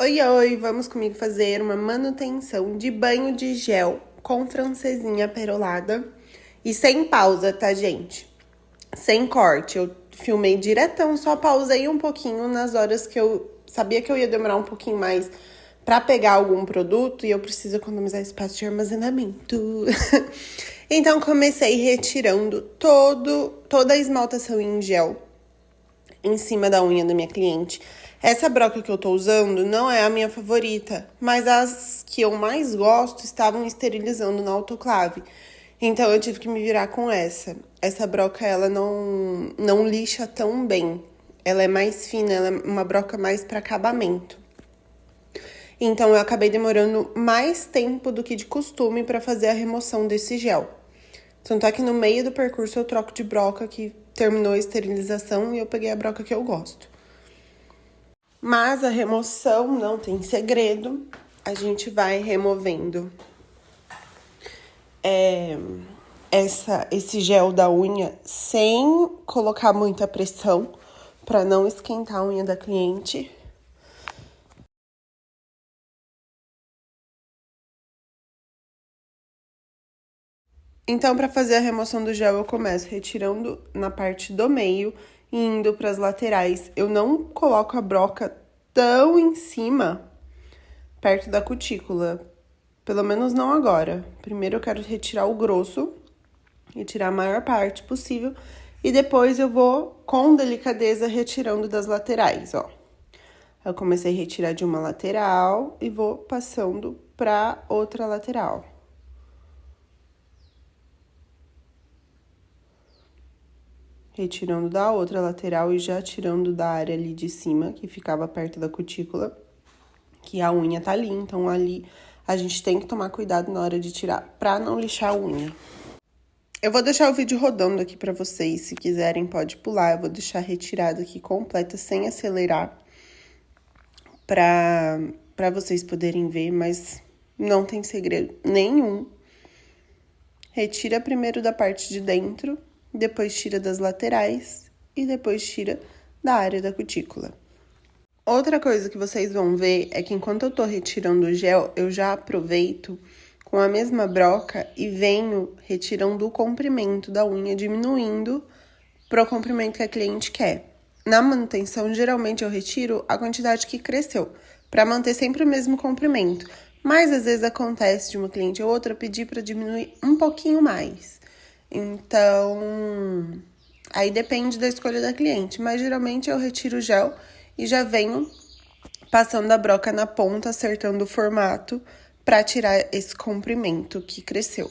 Oi, oi, vamos comigo fazer uma manutenção de banho de gel com francesinha perolada e sem pausa, tá, gente? Sem corte. Eu filmei diretão, só pausei um pouquinho nas horas que eu sabia que eu ia demorar um pouquinho mais pra pegar algum produto e eu preciso economizar espaço de armazenamento. Então comecei retirando toda a esmaltação em gel em cima da unha da minha cliente. Essa broca que eu tô usando não é a minha favorita, mas as que eu mais gosto estavam esterilizando na autoclave. Então eu tive que me virar com essa. Essa broca ela não lixa tão bem. Ela é mais fina, ela é uma broca mais para acabamento. Então eu acabei demorando mais tempo do que de costume para fazer a remoção desse gel. Tanto é que no meio do percurso eu troco de broca que terminou a esterilização e eu peguei a broca que eu gosto. Mas a remoção não tem segredo. A gente vai removendo esse gel da unha sem colocar muita pressão para não esquentar a unha da cliente. Então, para fazer a remoção do gel, eu começo retirando na parte do meio e indo para as laterais. Eu não coloco a broca tão em cima, perto da cutícula. Pelo menos não agora. Primeiro eu quero retirar o grosso, retirar a maior parte possível. E depois eu vou, com delicadeza, retirando das laterais, ó. Eu comecei a retirar de uma lateral e vou passando para outra lateral. Retirando da outra lateral e já tirando da área ali de cima, que ficava perto da cutícula, que a unha tá ali. Então, ali a gente tem que tomar cuidado na hora de tirar, pra não lixar a unha. Eu vou deixar o vídeo rodando aqui pra vocês, se quiserem pode pular. Eu vou deixar retirada aqui completa, sem acelerar, pra vocês poderem ver, mas não tem segredo nenhum. Retira primeiro da parte de dentro, depois tira das laterais e depois tira da área da cutícula. Outra coisa que vocês vão ver é que enquanto eu tô retirando o gel, eu já aproveito com a mesma broca e venho retirando o comprimento da unha, diminuindo pro comprimento que a cliente quer. Na manutenção, geralmente eu retiro a quantidade que cresceu, para manter sempre o mesmo comprimento. Mas às vezes acontece de uma cliente ou outra pedir para diminuir um pouquinho mais. Então, aí depende da escolha da cliente, mas geralmente eu retiro o gel e já venho passando a broca na ponta, acertando o formato para tirar esse comprimento que cresceu.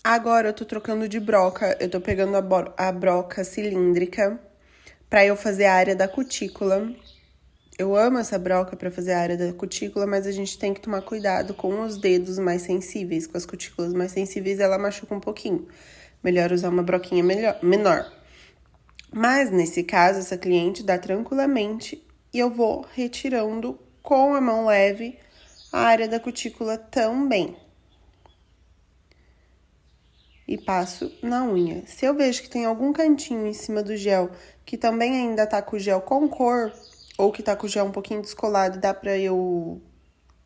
Agora eu tô trocando de broca, eu tô pegando a broca cilíndrica pra eu fazer a área da cutícula. Eu amo essa broca pra fazer a área da cutícula, mas a gente tem que tomar cuidado com os dedos mais sensíveis, com as cutículas mais sensíveis, ela machuca um pouquinho. Melhor usar uma broquinha menor. Mas nesse caso, essa cliente dá tranquilamente e eu vou retirando com a mão leve a área da cutícula também. E passo na unha. Se eu vejo que tem algum cantinho em cima do gel que também ainda tá com o gel com cor, ou que tá com o gel um pouquinho descolado, dá pra eu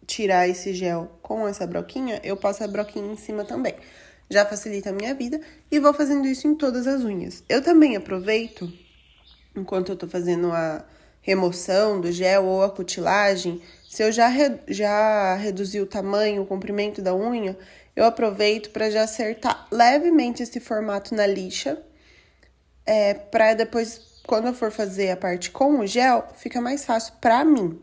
tirar esse gel com essa broquinha, eu passo a broquinha em cima também. Já facilita a minha vida e vou fazendo isso em todas as unhas. Eu também aproveito, enquanto eu tô fazendo a remoção do gel ou a cutilagem, se eu já reduzi o tamanho, o comprimento da unha, eu aproveito para já acertar levemente esse formato na lixa, para depois, quando eu for fazer a parte com o gel, fica mais fácil para mim.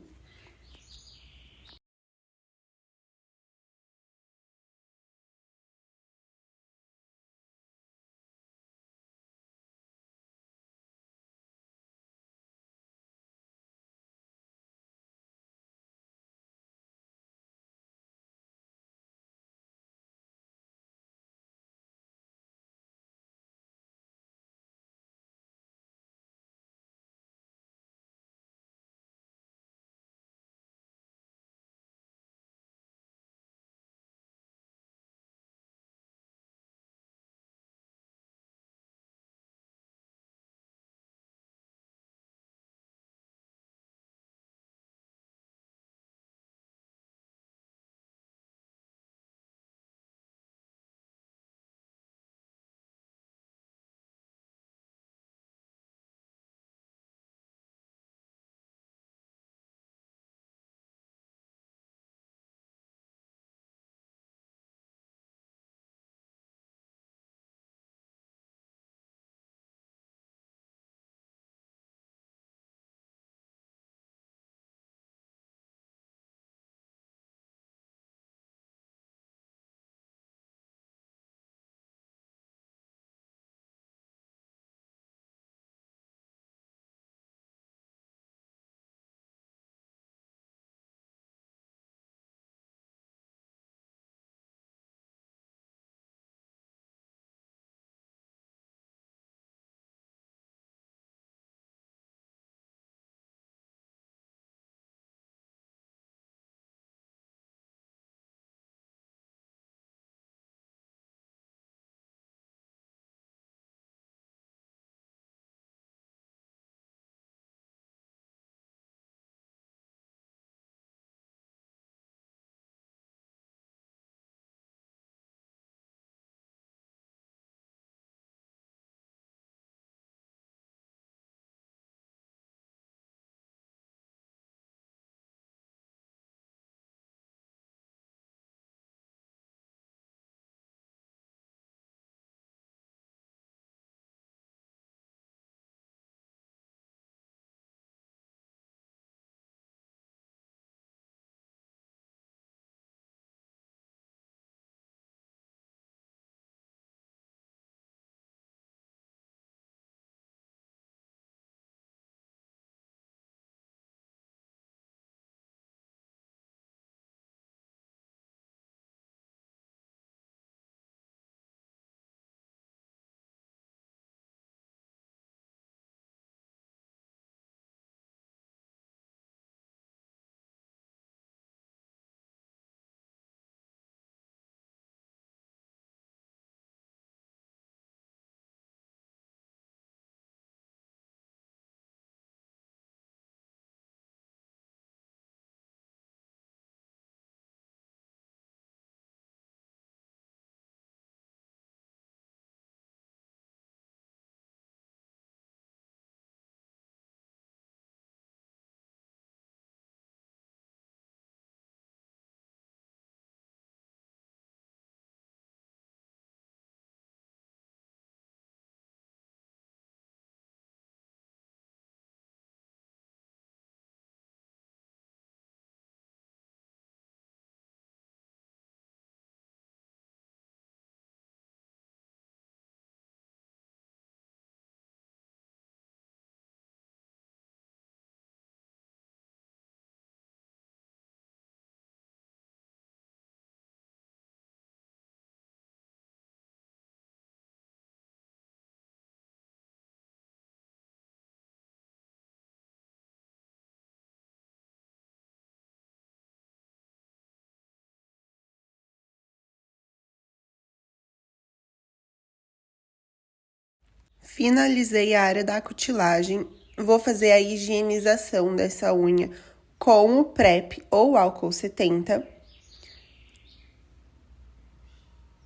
Finalizei a área da cutilagem. Vou fazer a higienização dessa unha com o PrEP ou álcool 70.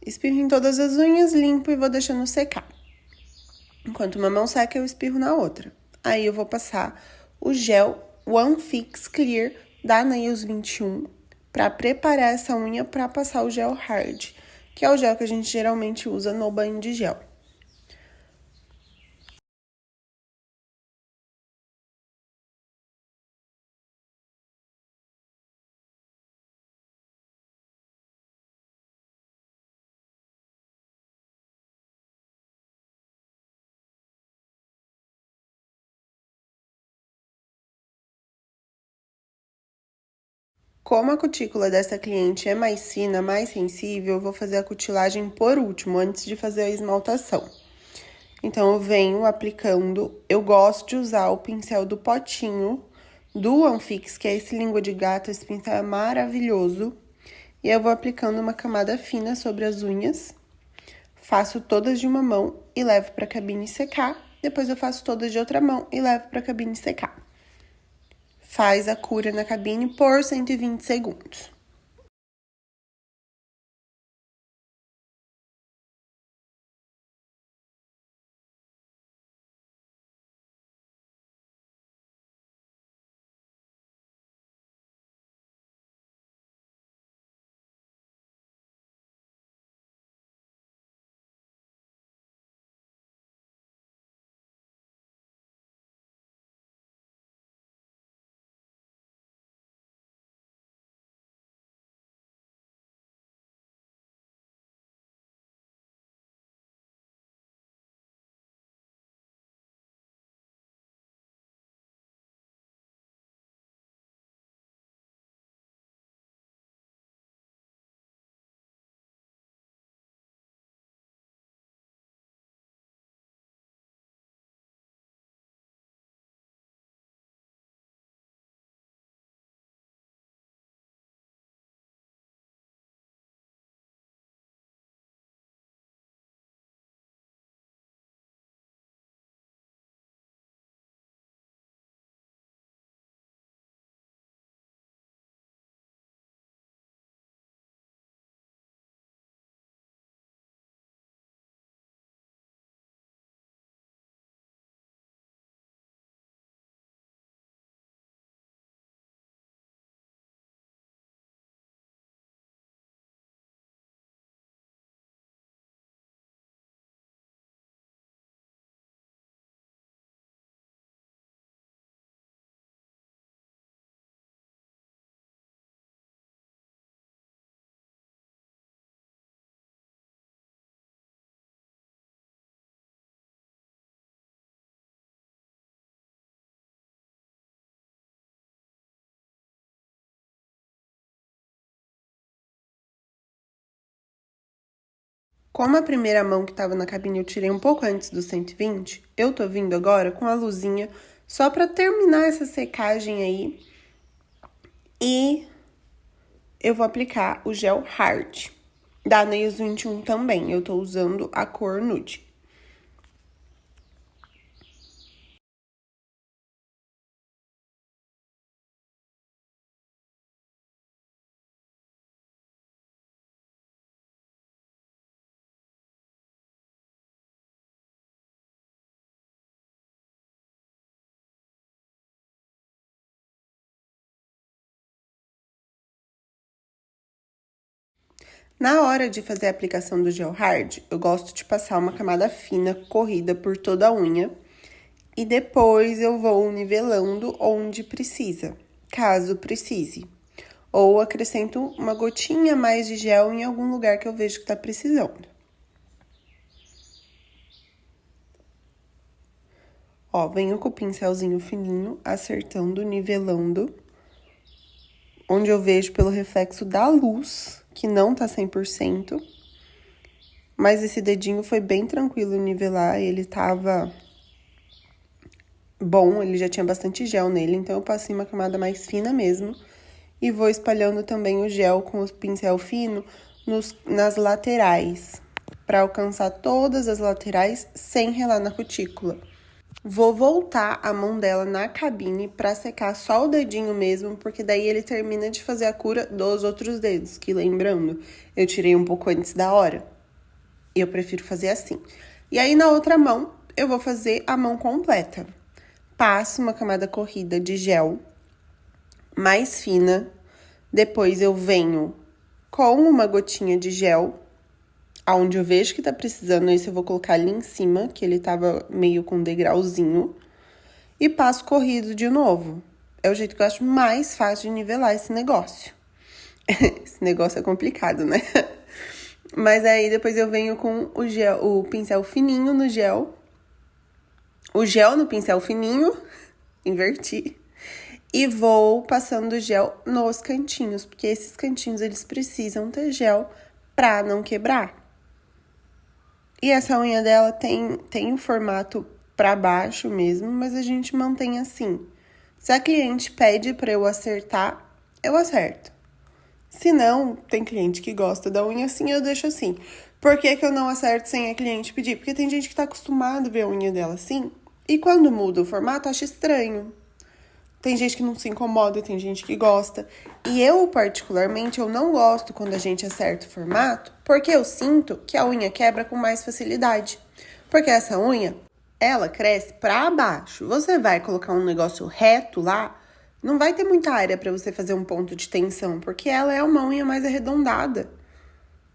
Espirro em todas as unhas, limpo e vou deixando secar. Enquanto uma mão seca, eu espirro na outra. Aí eu vou passar o gel One Fix Clear da Nails 21 para preparar essa unha para passar o gel Hard, que é o gel que a gente geralmente usa no banho de gel. Como a cutícula dessa cliente é mais fina, mais sensível, eu vou fazer a cutilagem por último, antes de fazer a esmaltação. Então, eu venho aplicando, eu gosto de usar o pincel do potinho do One Fix, que é esse língua de gato, esse pincel é maravilhoso. E eu vou aplicando uma camada fina sobre as unhas, faço todas de uma mão e levo para a cabine secar. Depois eu faço todas de outra mão e levo para a cabine secar. Faz a cura na cabine por 120 segundos. Como a primeira mão que estava na cabine eu tirei um pouco antes do 120, eu tô vindo agora com a luzinha só para terminar essa secagem aí. E eu vou aplicar o gel Hard da Nails 21 também. Eu tô usando a cor nude. Na hora de fazer a aplicação do gel Hard, eu gosto de passar uma camada fina, corrida por toda a unha. E depois eu vou nivelando onde precisa, caso precise. Ou acrescento uma gotinha a mais de gel em algum lugar que eu vejo que tá precisando. Ó, venho com o pincelzinho fininho, acertando, nivelando. Onde eu vejo pelo reflexo da luz, que não tá 100%. Mas esse dedinho foi bem tranquilo nivelar, ele tava bom, ele já tinha bastante gel nele, então eu passei uma camada mais fina mesmo. E vou espalhando também o gel com o pincel fino nas laterais. para alcançar todas as laterais sem relar na cutícula. Vou voltar a mão dela na cabine para secar só o dedinho mesmo, porque daí ele termina de fazer a cura dos outros dedos, que lembrando, eu tirei um pouco antes da hora. E eu prefiro fazer assim. E aí, na outra mão, eu vou fazer a mão completa. Passo uma camada corrida de gel mais fina. Depois eu venho com uma gotinha de gel, aonde eu vejo que tá precisando, esse eu vou colocar ali em cima, que ele tava meio com degrauzinho. E passo corrido de novo. É o jeito que eu acho mais fácil de nivelar esse negócio. Esse negócio é complicado, né? Mas aí depois eu venho com o gel, o pincel fininho no gel. O gel no pincel fininho, inverti. E vou passando gel nos cantinhos, porque esses cantinhos eles precisam ter gel pra não quebrar. E essa unha dela tem o formato pra baixo mesmo, mas a gente mantém assim. Se a cliente pede pra eu acertar, eu acerto. Se não, tem cliente que gosta da unha assim, eu deixo assim. Por que que eu não acerto sem a cliente pedir? Porque tem gente que tá acostumado a ver a unha dela assim, e quando muda o formato, acha estranho. Tem gente que não se incomoda, tem gente que gosta. E eu, particularmente, eu não gosto quando a gente acerta o formato, porque eu sinto que a unha quebra com mais facilidade. Porque essa unha, ela cresce pra baixo. Você vai colocar um negócio reto lá, não vai ter muita área pra você fazer um ponto de tensão, porque ela é uma unha mais arredondada.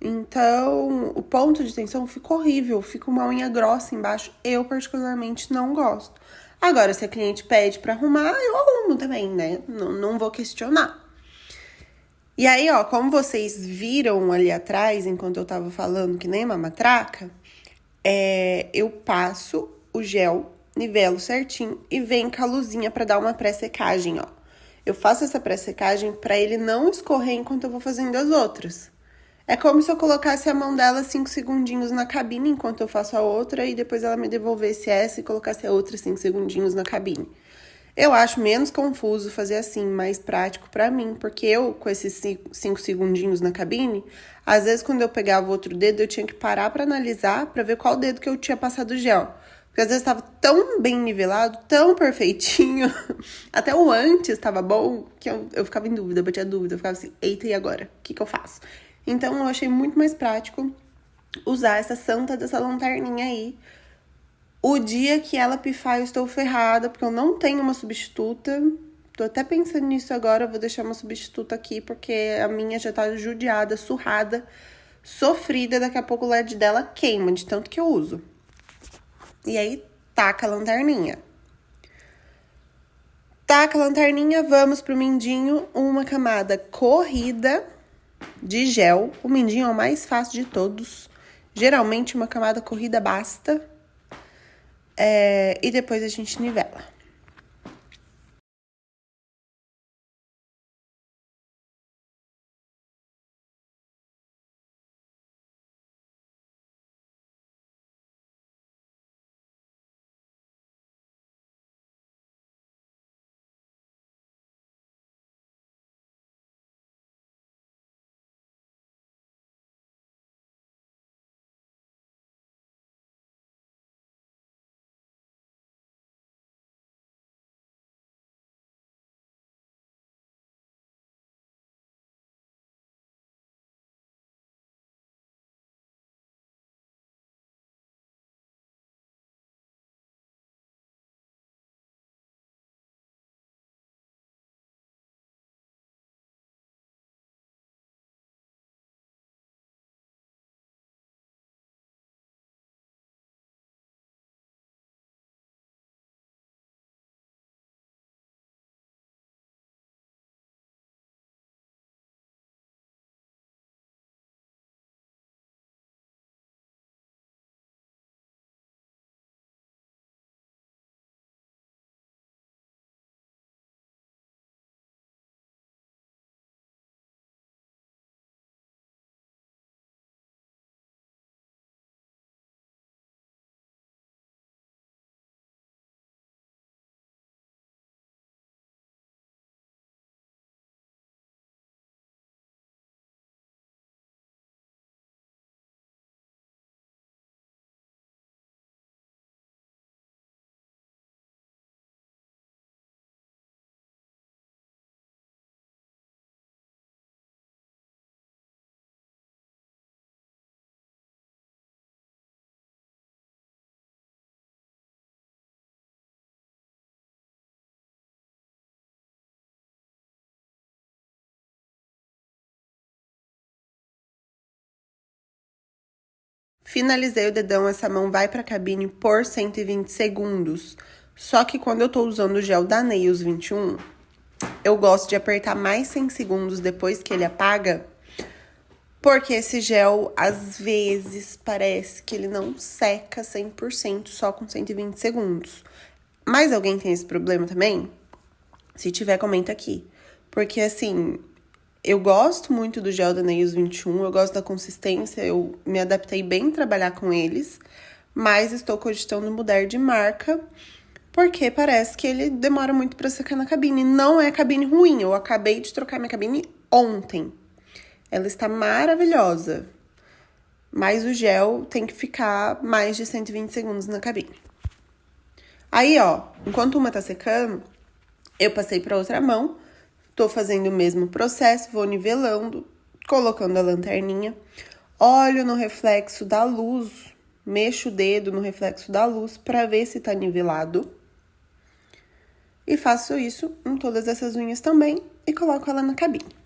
Então, o ponto de tensão fica horrível, fica uma unha grossa embaixo. Eu, particularmente, não gosto. Agora, se a cliente pede pra arrumar, eu arrumo também, né? Não vou questionar. E aí, ó, como vocês viram ali atrás, enquanto eu tava falando que nem uma matraca, eu passo o gel, nivelo certinho e venho com a luzinha pra dar uma pré-secagem, ó. Eu faço essa pré-secagem pra ele não escorrer enquanto eu vou fazendo as outras. É como se eu colocasse a mão dela 5 segundinhos na cabine enquanto eu faço a outra e depois ela me devolvesse essa e colocasse a outra 5 segundinhos na cabine. Eu acho menos confuso fazer assim, mais prático pra mim, porque eu, com esses 5 segundinhos na cabine, às vezes quando eu pegava o outro dedo, eu tinha que parar pra analisar, pra ver qual dedo que eu tinha passado o gel. Porque às vezes tava tão bem nivelado, tão perfeitinho, até o antes tava bom, que eu ficava em dúvida, batia dúvida, eu ficava assim, eita, e agora? O que eu faço? Então, eu achei muito mais prático usar essa santa dessa lanterninha aí. O dia que ela pifar, eu estou ferrada, porque eu não tenho uma substituta. Tô até pensando nisso agora, eu vou deixar uma substituta aqui, porque a minha já tá judiada, surrada, sofrida. Daqui a pouco o LED dela queima, de tanto que eu uso. E aí, taca a lanterninha. Taca a lanterninha, vamos pro mindinho, uma camada corrida de gel. O mindinho é o mais fácil de todos. Geralmente, uma camada corrida basta. E depois a gente nivela. Finalizei o dedão, essa mão vai pra cabine por 120 segundos. Só que quando eu tô usando o gel da Nails 21, eu gosto de apertar mais 100 segundos depois que ele apaga, porque esse gel, às vezes, parece que ele não seca 100% só com 120 segundos. Mas alguém tem esse problema também? Se tiver, comenta aqui. Porque, assim, eu gosto muito do gel da Nails 21, eu gosto da consistência, eu me adaptei bem a trabalhar com eles, mas estou cogitando mudar de marca, porque parece que ele demora muito para secar na cabine. Não é cabine ruim, eu acabei de trocar minha cabine ontem. Ela está maravilhosa, mas o gel tem que ficar mais de 120 segundos na cabine. Aí, ó, enquanto uma tá secando, eu passei para outra mão, tô fazendo o mesmo processo, vou nivelando, colocando a lanterninha, olho no reflexo da luz, mexo o dedo no reflexo da luz para ver se tá nivelado. E faço isso em todas essas unhas também e coloco ela na cabine.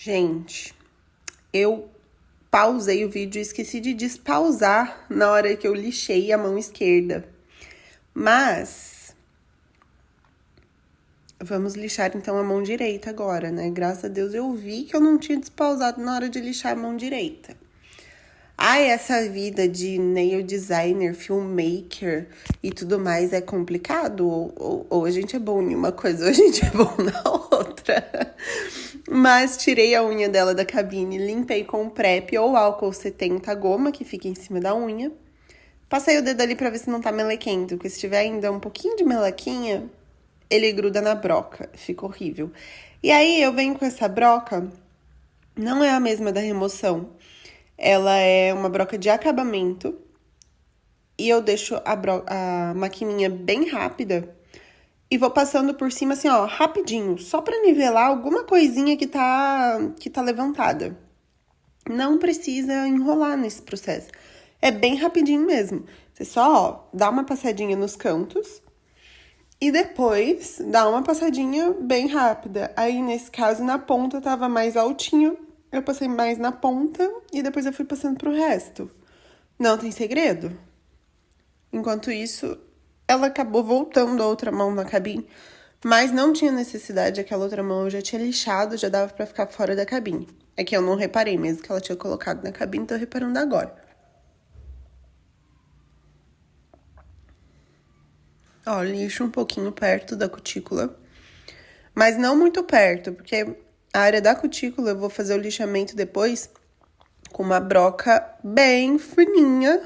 Gente, eu pausei o vídeo e esqueci de despausar na hora que eu lixei a mão esquerda. Mas vamos lixar então a mão direita agora, né? Graças a Deus eu vi que eu não tinha despausado na hora de lixar a mão direita. Ai, essa vida de nail designer, filmmaker e tudo mais é complicado? Ou a gente é bom em uma coisa ou a gente é bom na outra. Mas tirei a unha dela da cabine, limpei com prep ou álcool 70 goma, que fica em cima da unha. Passei o dedo ali pra ver se não tá melequento, porque se tiver ainda um pouquinho de melequinha, ele gruda na broca, fica horrível. E aí eu venho com essa broca, não é a mesma da remoção. Ela é uma broca de acabamento. E eu deixo a maquininha bem rápida. E vou passando por cima assim, ó, rapidinho. Só pra nivelar alguma coisinha que tá levantada. Não precisa enrolar nesse processo. É bem rapidinho mesmo. Você só, ó, dá uma passadinha nos cantos. E depois dá uma passadinha bem rápida. Aí, nesse caso, na ponta tava mais altinho. Eu passei mais na ponta e depois eu fui passando pro resto. Não tem segredo. Enquanto isso, ela acabou voltando a outra mão na cabine, mas não tinha necessidade, aquela outra mão eu já tinha lixado, já dava pra ficar fora da cabine. É que eu não reparei mesmo que ela tinha colocado na cabine, tô reparando agora. Ó, lixo um pouquinho perto da cutícula, mas não muito perto, porque a área da cutícula eu vou fazer o lixamento depois com uma broca bem fininha,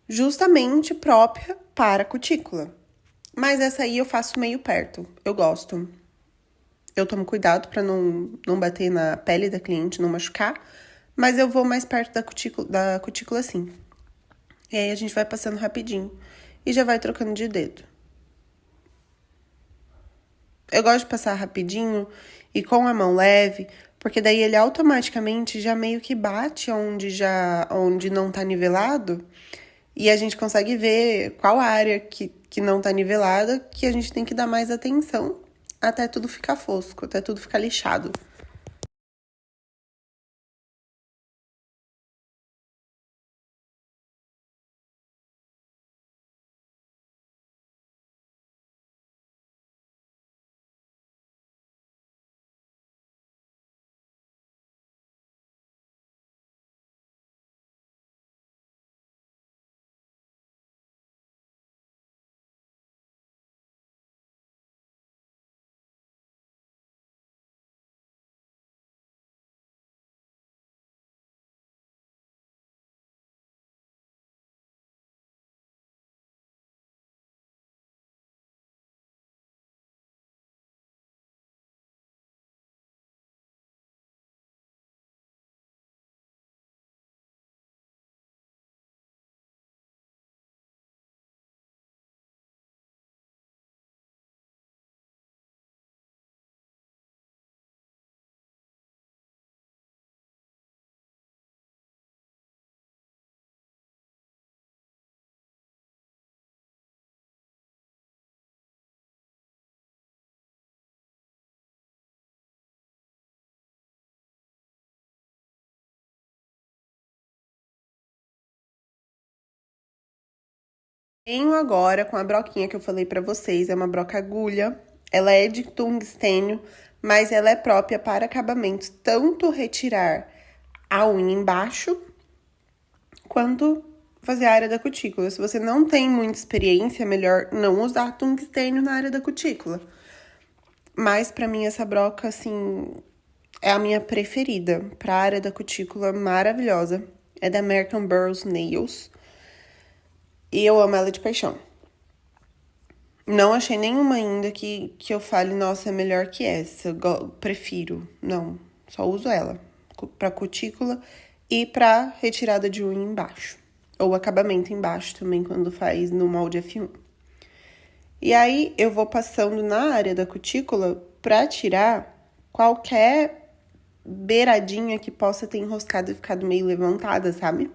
justamente própria para a cutícula. Mas essa aí eu faço meio perto, eu gosto. Eu tomo cuidado pra não bater na pele da cliente, não machucar, mas eu vou mais perto da cutícula assim. E aí a gente vai passando rapidinho e já vai trocando de dedo. Eu gosto de passar rapidinho e com a mão leve, porque daí ele automaticamente já meio que bate onde não tá nivelado e a gente consegue ver qual área que não tá nivelada, que a gente tem que dar mais atenção até tudo ficar fosco, até tudo ficar lixado. Venho agora com a broquinha que eu falei pra vocês, é uma broca agulha. Ela é de tungstênio, mas ela é própria para acabamentos, tanto retirar a unha embaixo, quanto fazer a área da cutícula. Se você não tem muita experiência, é melhor não usar tungstênio na área da cutícula. Mas pra mim essa broca, assim, é a minha preferida pra área da cutícula, maravilhosa. É da American Burroughs Nails. E eu amo ela de paixão. Não achei nenhuma ainda que eu fale, nossa, é melhor que essa. Prefiro. Não, só uso ela. Pra cutícula e pra retirada de unha embaixo. Ou acabamento embaixo também, quando faz no molde F1. E aí, eu vou passando na área da cutícula pra tirar qualquer beiradinha que possa ter enroscado e ficado meio levantada, sabe?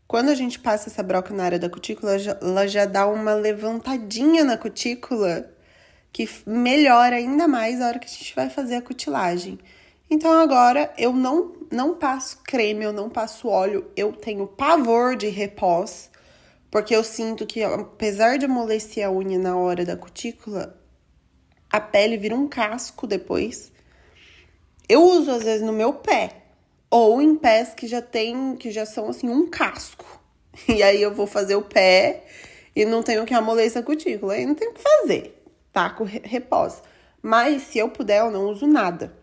Quando a gente passa essa broca na área da cutícula, ela já dá uma levantadinha na cutícula que melhora ainda mais a hora que a gente vai fazer a cutilagem. Então agora eu não passo creme, eu não passo óleo, eu tenho pavor de repós, porque eu sinto que apesar de amolecer a unha na hora da cutícula, a pele vira um casco depois. Eu uso às vezes no meu pé, ou em pés que já são assim um casco. E aí eu vou fazer o pé e não tenho que amolecer a cutícula, aí não tenho o que fazer. Taco repós. Mas se eu puder, eu não uso nada.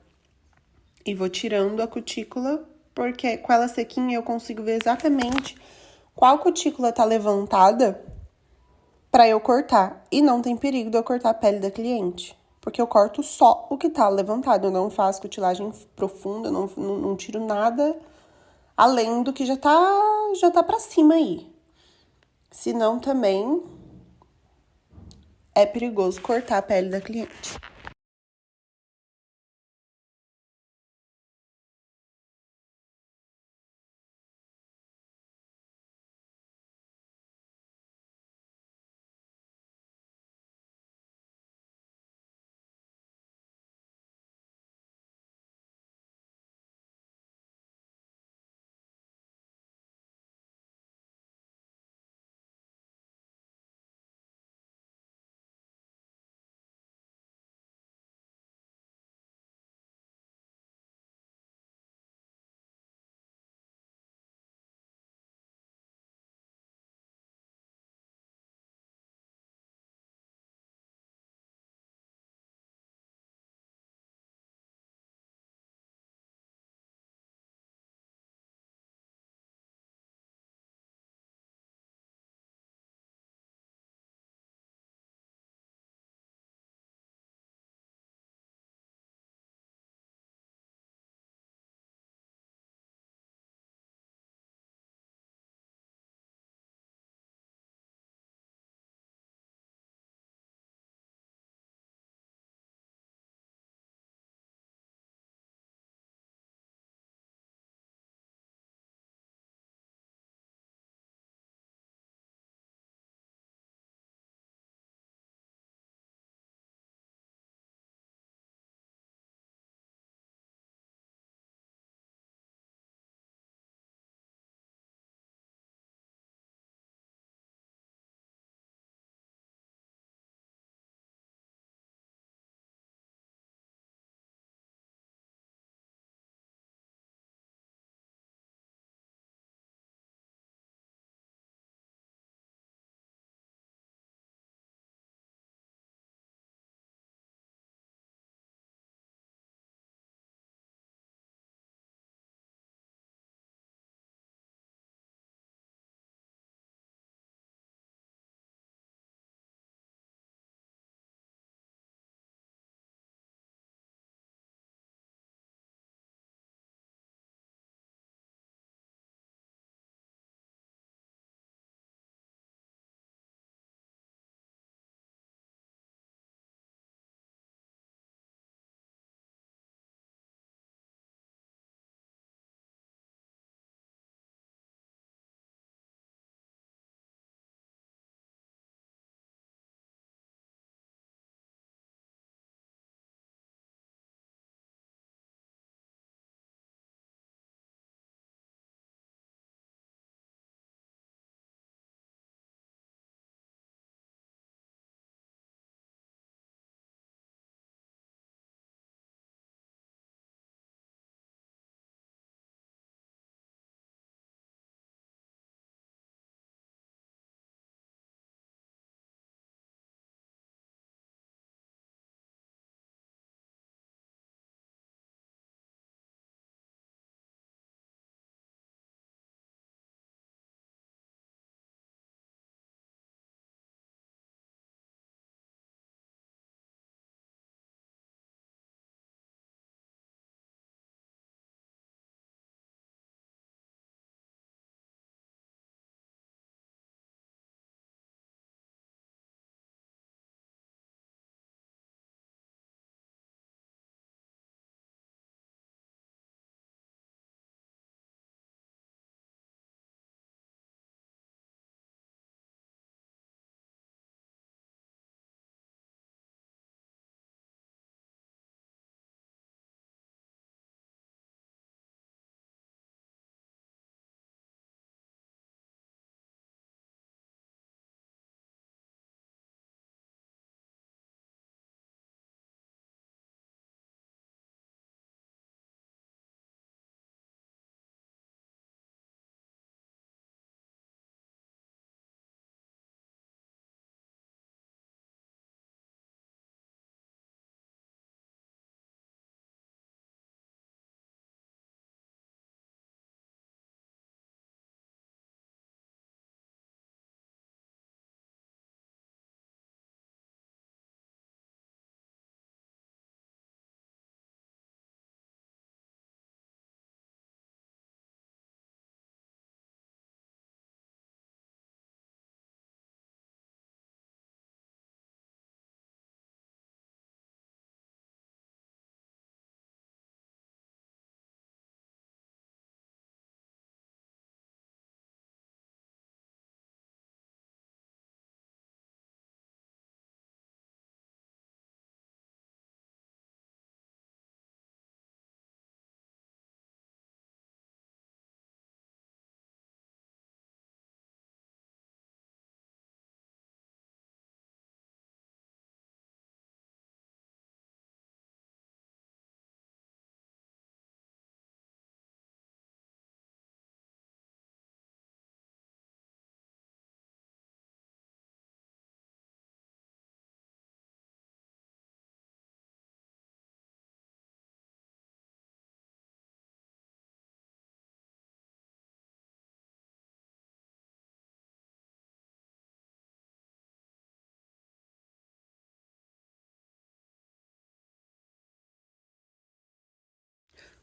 E vou tirando a cutícula, porque com ela sequinha eu consigo ver exatamente qual cutícula tá levantada pra eu cortar. E não tem perigo de eu cortar a pele da cliente. Porque eu corto só o que tá levantado. Eu não faço cutilagem profunda, não tiro nada além do que já tá pra cima aí. Senão também é perigoso cortar a pele da cliente.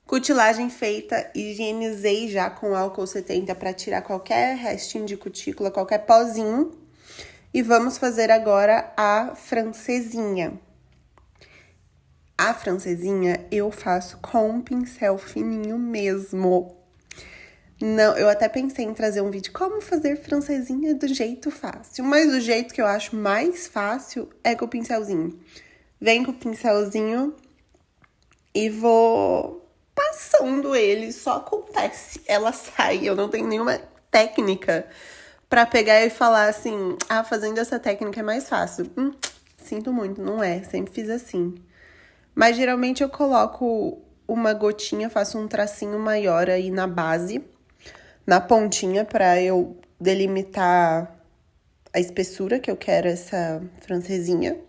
Cutilagem feita, higienizei já com álcool 70 para tirar qualquer restinho de cutícula, qualquer pozinho. E vamos fazer agora a francesinha. A francesinha eu faço com um pincel fininho mesmo. Não, eu até pensei em trazer um vídeo como fazer francesinha do jeito fácil, mas do jeito que eu acho mais fácil é com o pincelzinho. Vem com o pincelzinho e vou passando ele, só acontece, ela sai. Eu não tenho nenhuma técnica pra pegar e falar assim, ah, fazendo essa técnica é mais fácil. Sinto muito, não é, sempre fiz assim. Mas geralmente eu coloco uma gotinha, faço um tracinho maior aí na base, na pontinha, pra eu delimitar a espessura que eu quero essa francesinha.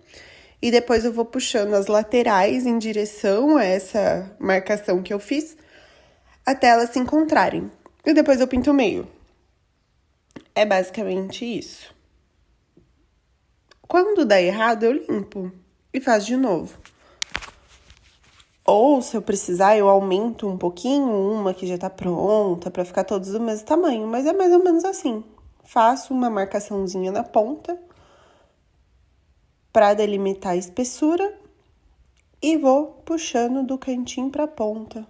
E depois eu vou puxando as laterais em direção a essa marcação que eu fiz, até elas se encontrarem. E depois eu pinto o meio. É basicamente isso. Quando dá errado, eu limpo e faço de novo. Ou, se eu precisar, eu aumento um pouquinho uma que já tá pronta pra ficar todos do mesmo tamanho. Mas é mais ou menos assim. Faço uma marcaçãozinha na ponta pra delimitar a espessura e vou puxando do cantinho pra ponta.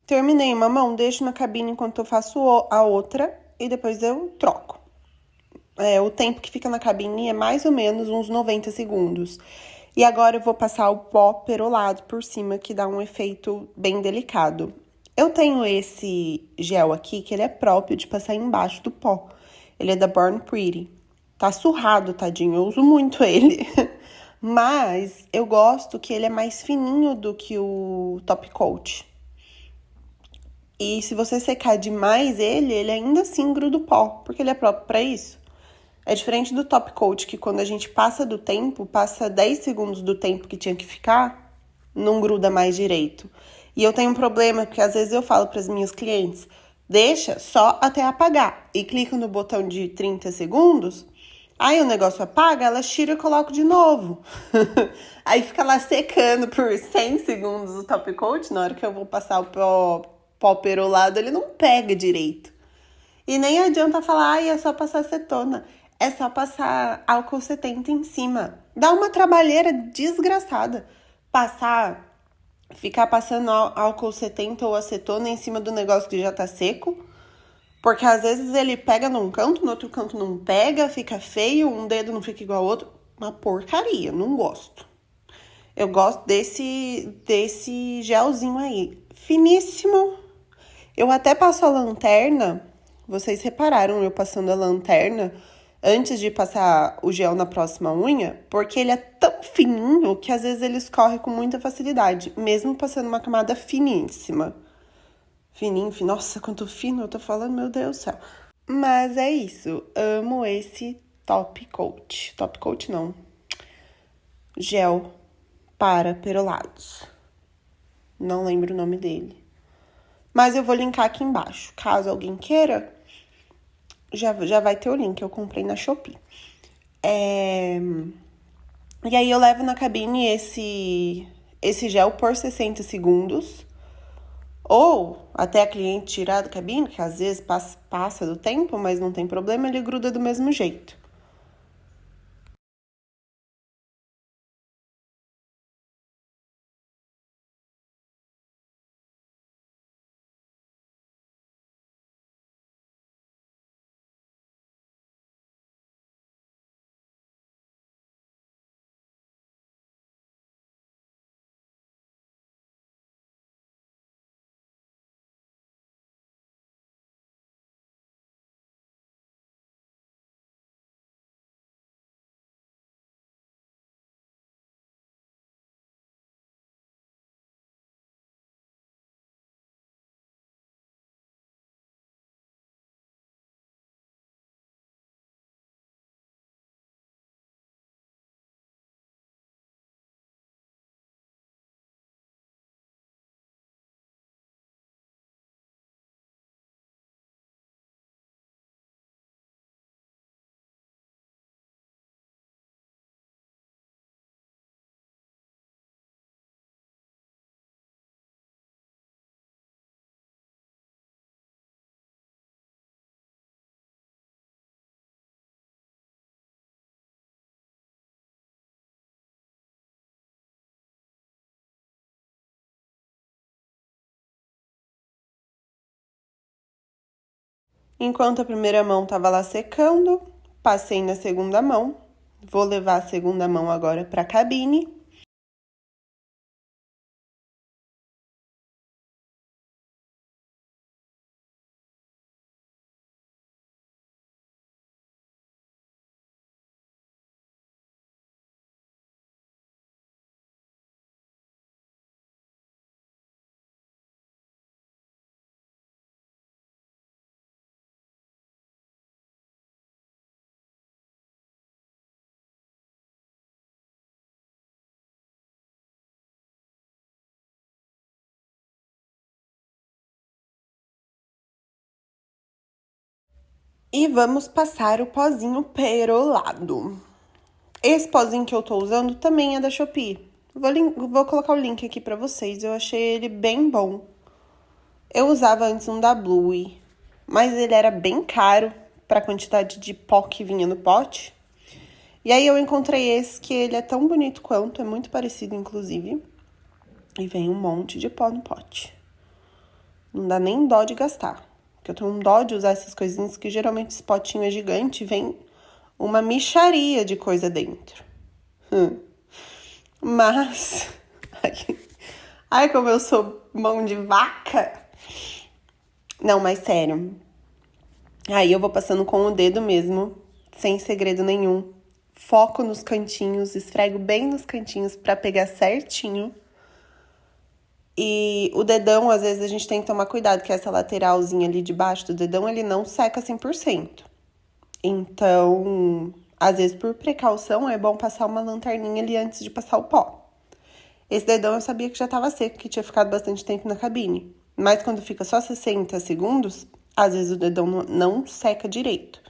Terminei uma mão, deixo na cabine enquanto eu faço a outra e depois eu troco. O tempo que fica na cabine é mais ou menos uns 90 segundos. E agora eu vou passar o pó perolado por cima, que dá um efeito bem delicado. Eu tenho esse gel aqui, que ele é próprio de passar embaixo do pó. Ele é da Born Pretty. Tá surrado, tadinho, eu uso muito ele. Mas eu gosto que ele é mais fininho do que o Top Coat. E se você secar demais ele ainda assim gruda o pó, porque ele é próprio pra isso. É diferente do Top Coat, que quando a gente passa do tempo, passa 10 segundos do tempo que tinha que ficar, não gruda mais direito. E eu tenho um problema, porque às vezes eu falo para as minhas clientes, deixa só até apagar. E clica no botão de 30 segundos, aí o negócio apaga, ela tira e coloca de novo. Aí fica lá secando por 100 segundos o Top Coat, na hora que eu vou passar o pó perolado, ele não pega direito. E nem adianta falar, ai, é só passar acetona. É só passar álcool 70 em cima. Dá uma trabalheira desgraçada. Ficar passando álcool 70 ou acetona em cima do negócio que já tá seco. Porque às vezes ele pega num canto, no outro canto não pega, fica feio, um dedo não fica igual ao outro. Uma porcaria, não gosto. Eu gosto desse gelzinho aí. Finíssimo. Eu até passo a lanterna. Vocês repararam eu passando a lanterna antes de passar o gel na próxima unha? Porque ele é tão fininho que às vezes ele escorre com muita facilidade, mesmo passando uma camada finíssima. Fininho, nossa, quanto fino eu tô falando, meu Deus do céu. Mas é isso, amo esse Top Coat. Top Coat não. Gel para perolados. Não lembro o nome dele. Mas eu vou linkar aqui embaixo. Caso alguém queira, já vai ter o link. Eu comprei na Shopee. E aí eu levo na cabine esse gel por 60 segundos. Ou até a cliente tirar da cabine, que às vezes passa do tempo, mas não tem problema, ele gruda do mesmo jeito. Enquanto a primeira mão tava lá secando, passei na segunda mão. Vou levar a segunda mão agora pra cabine. E vamos passar o pozinho perolado. Esse pozinho que eu tô usando também é da Shopee. Vou colocar o link aqui pra vocês. Eu achei ele bem bom. Eu usava antes um da Bluey, mas ele era bem caro pra quantidade de pó que vinha no pote. E aí eu encontrei esse que ele é tão bonito quanto, é muito parecido inclusive. E vem um monte de pó no pote. Não dá nem dó de gastar. Porque eu tenho um dó de usar essas coisinhas que geralmente esse potinho é gigante e vem uma mixaria de coisa dentro. Mas... Ai, como eu sou mão de vaca. Não, mas sério. Aí eu vou passando com o dedo mesmo, sem segredo nenhum. Foco nos cantinhos, esfrego bem nos cantinhos pra pegar certinho. E o dedão, às vezes, a gente tem que tomar cuidado, que essa lateralzinha ali de baixo do dedão, ele não seca 100%. Então, às vezes, por precaução, é bom passar uma lanterninha ali antes de passar o pó. Esse dedão eu sabia que já tava seco, que tinha ficado bastante tempo na cabine. Mas quando fica só 60 segundos, às vezes o dedão não seca direito.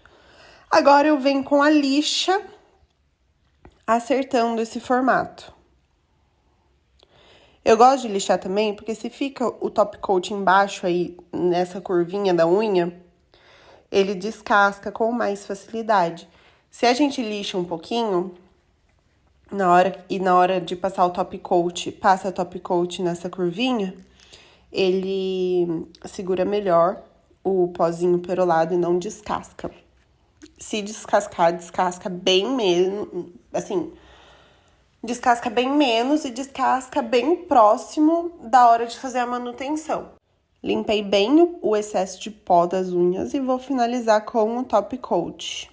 Agora eu venho com a lixa acertando esse formato. Eu gosto de lixar também, porque se fica o top coat embaixo aí, nessa curvinha da unha, ele descasca com mais facilidade. Se a gente lixa um pouquinho, na hora de passar o top coat, passa o top coat nessa curvinha, ele segura melhor o pozinho perolado e não descasca. Se descascar, descasca bem mesmo, assim, descasca bem menos e descasca bem próximo da hora de fazer a manutenção. Limpei bem o excesso de pó das unhas e vou finalizar com o top coat.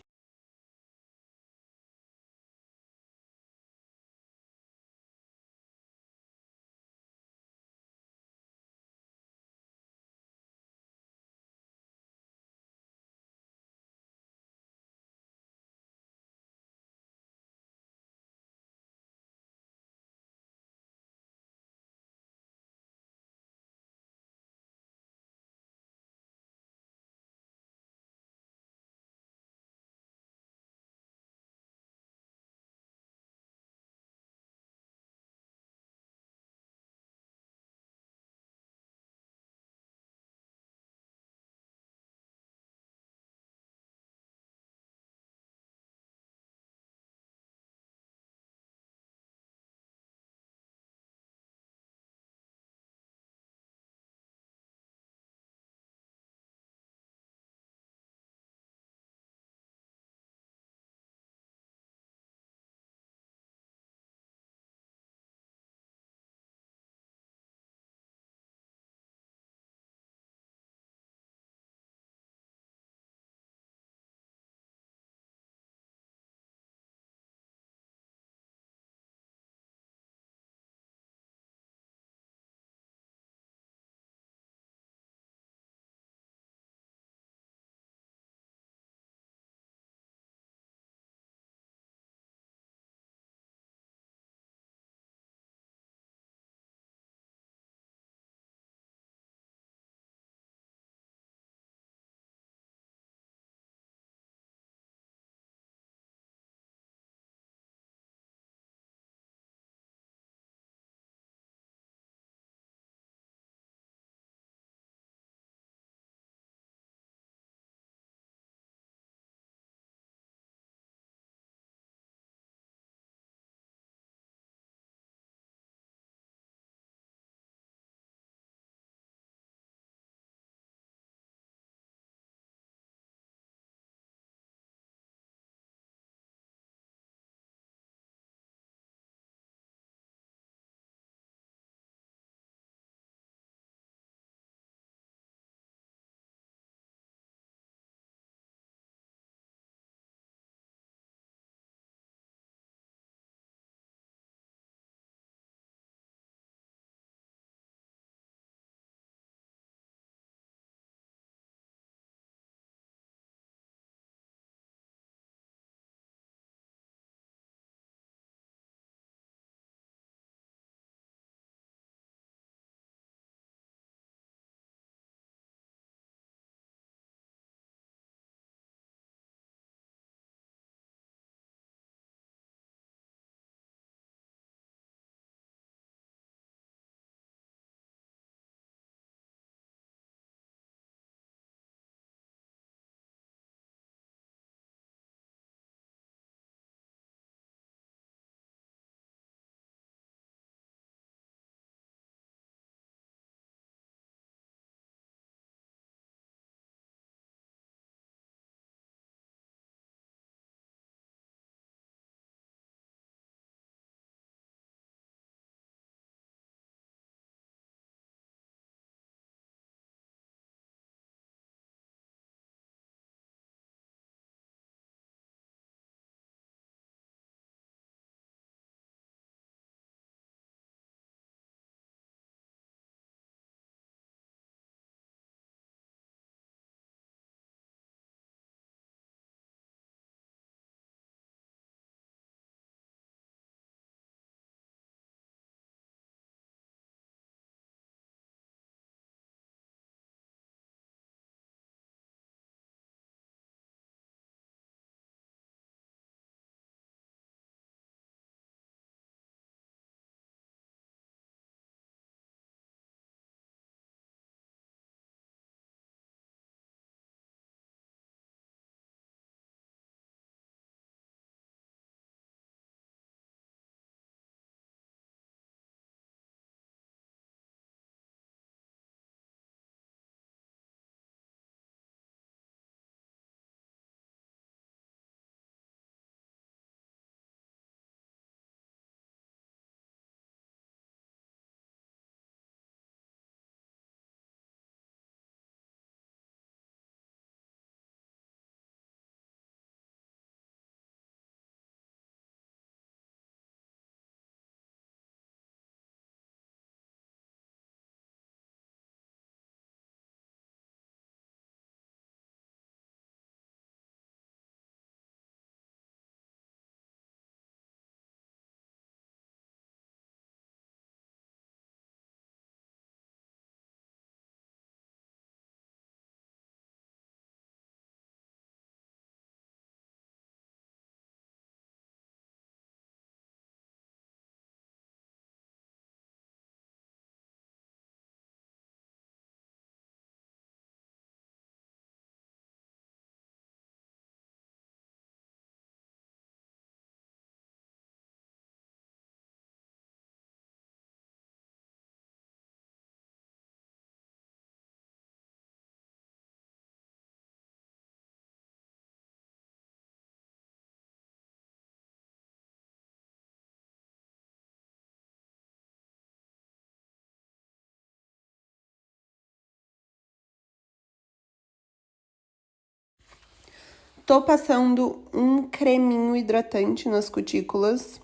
Tô passando um creminho hidratante nas cutículas.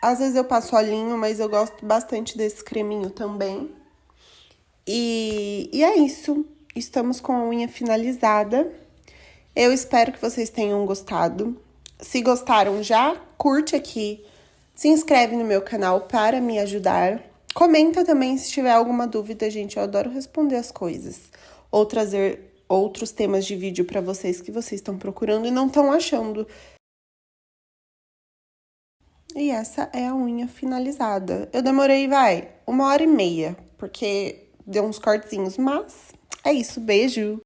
Às vezes eu passo olhinho, mas eu gosto bastante desse creminho também. E é isso. Estamos com a unha finalizada. Eu espero que vocês tenham gostado. Se gostaram, já curte aqui. Se inscreve no meu canal para me ajudar. Comenta também se tiver alguma dúvida, gente. Eu adoro responder as coisas. Ou trazer outros temas de vídeo para vocês que vocês estão procurando e não estão achando. E essa é a unha finalizada. Eu demorei, 1h30, porque deu uns cortezinhos, mas é isso. Beijo!